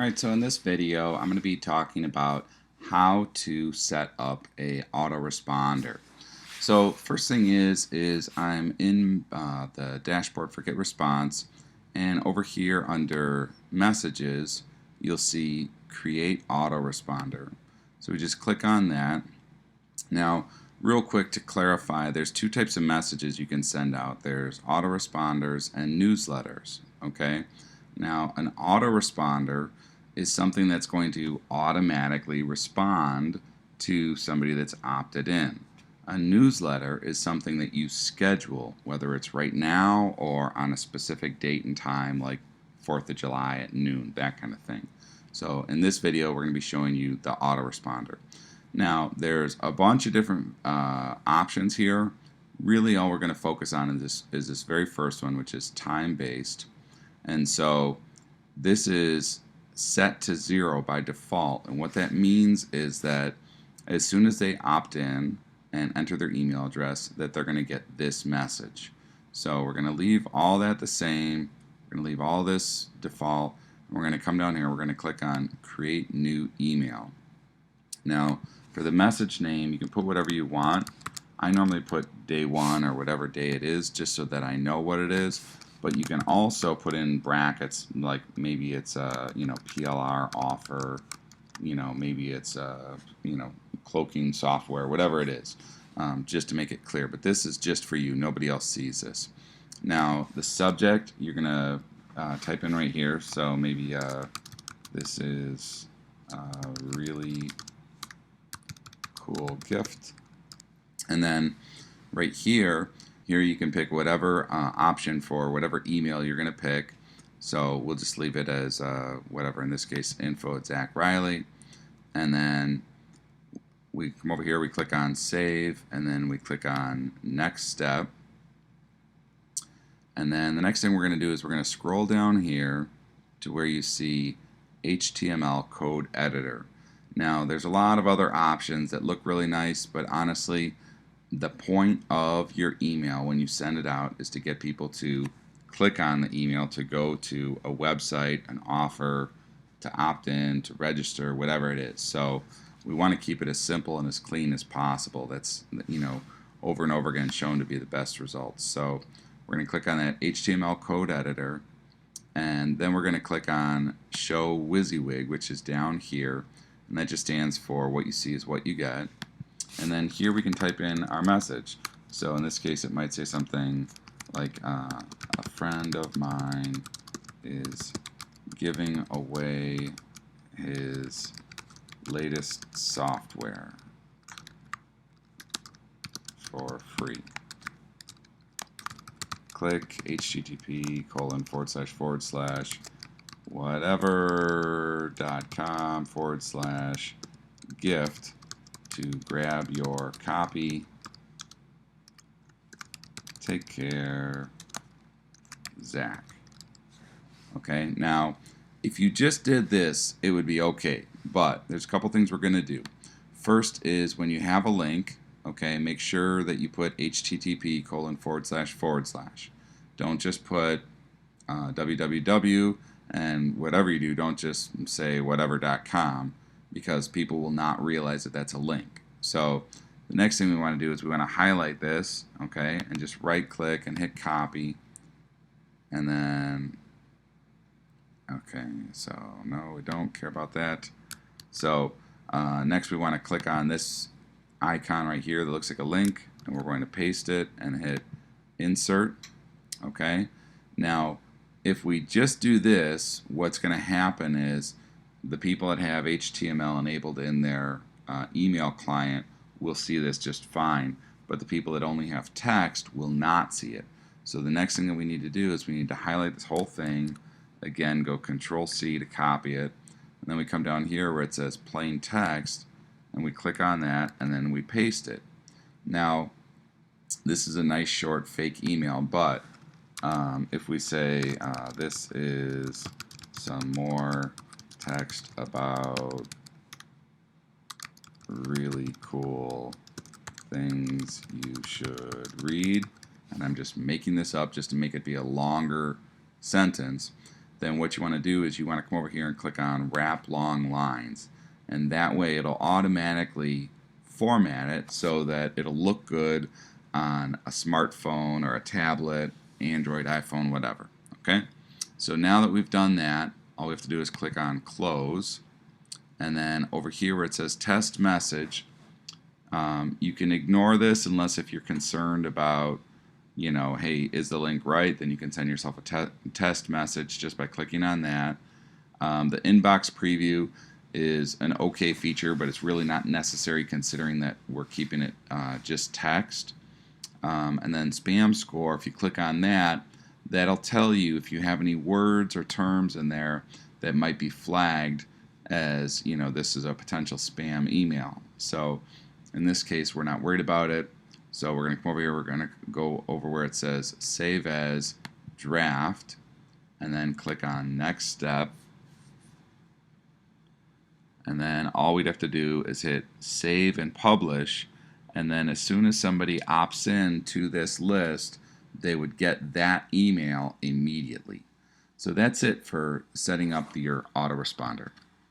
Alright, so in this video, I'm going to be talking about how to set up a autoresponder. So first thing is I'm in the dashboard for Get Response, and over here under Messages, you'll see Create Autoresponder. So we just click on that. Now, real quick to clarify, there's two types of messages you can send out. There's autoresponders and newsletters. Okay. Now, an autoresponder is something that's going to automatically respond to somebody that's opted in. A newsletter is something that you schedule, whether it's right now or on a specific date and time, like 4th of July at noon, that kind of thing. So in this video, we're going to be showing you the autoresponder. Now, there's a bunch of different options here. Really, all we're going to focus on is this very first one, which is time-based. And so this is set to 0 by default. And what that means is that as soon as they opt in and enter their email address, that they're going to get this message. So we're going to leave all that the same. We're going to leave all this default. And we're going to come down here. We're going to click on Create New Email. Now, for the message name, you can put whatever you want. I normally put day 1 or whatever day it is, just so that I know what it is. But you can also put in brackets, like maybe it's a PLR offer, maybe it's a cloaking software, whatever it is, just to make it clear. But this is just for you. Nobody else sees this. Now the subject you're gonna type in right here. So maybe this is a really cool gift, and then right here you can pick whatever option for whatever email you're going to pick. So we'll just leave it as whatever, in this case info@ZachRiley, and then we come over here, we click on save, and then we click on next step. And then the next thing we're going to do is we're going to scroll down here to where you see HTML code editor. Now there's a lot of other options that look really nice, but honestly the point of your email when you send it out is to get people to click on the email to go to a website, an offer, to opt in, to register, whatever it is. So we want to keep it as simple and as clean as possible. That's over and over again shown to be the best results. So we're going to click on that HTML code editor, and then we're going to click on Show WYSIWYG, which is down here, and that just stands for what you see is what you get. And then here we can type in our message. So in this case it might say something like a friend of mine is giving away his latest software for free. Click http://whatever.com/gift to grab your copy. Take care, Zach. Okay, now if you just did this, it would be okay, but there's a couple things we're going to do. First is when you have a link, okay, make sure that you put http:// Don't just put www, and whatever you do, don't just say whatever.com, because people will not realize that that's a link. So the next thing we want to do is we want to highlight this, okay, and just right click and hit copy, and then okay, so no, we don't care about that. So next we want to click on this icon right here that looks like a link, and we're going to paste it and hit insert. Okay, now if we just do this, what's going to happen is the people that have HTML enabled in their email client will see this just fine, but the people that only have text will not see it. So the next thing that we need to do is we need to highlight this whole thing. Again, go Control-C to copy it, and then we come down here where it says plain text, and we click on that, and then we paste it. Now this is a nice short fake email, but if we say this is some more text about really cool things you should read, and I'm just making this up just to make it be a longer sentence, then what you want to do is you want to come over here and click on wrap long lines, and that way it'll automatically format it so that it'll look good on a smartphone or a tablet, Android, iPhone, whatever. Okay, so now that we've done that, all we have to do is click on close, and then over here where it says test message, you can ignore this unless if you're concerned about, you know, hey, is the link right? Then you can send yourself a test message just by clicking on that. The inbox preview is an okay feature, but it's really not necessary considering that we're keeping it just text. And then spam score, if you click on that, that'll tell you if you have any words or terms in there that might be flagged as, you know, this is a potential spam email. So in this case, we're not worried about it. So we're going to come over here, we're going to go over where it says save as draft, and then click on next step. And then all we'd have to do is hit save and publish, and then as soon as somebody opts in to this list, they would get that email immediately. So that's it for setting up your autoresponder.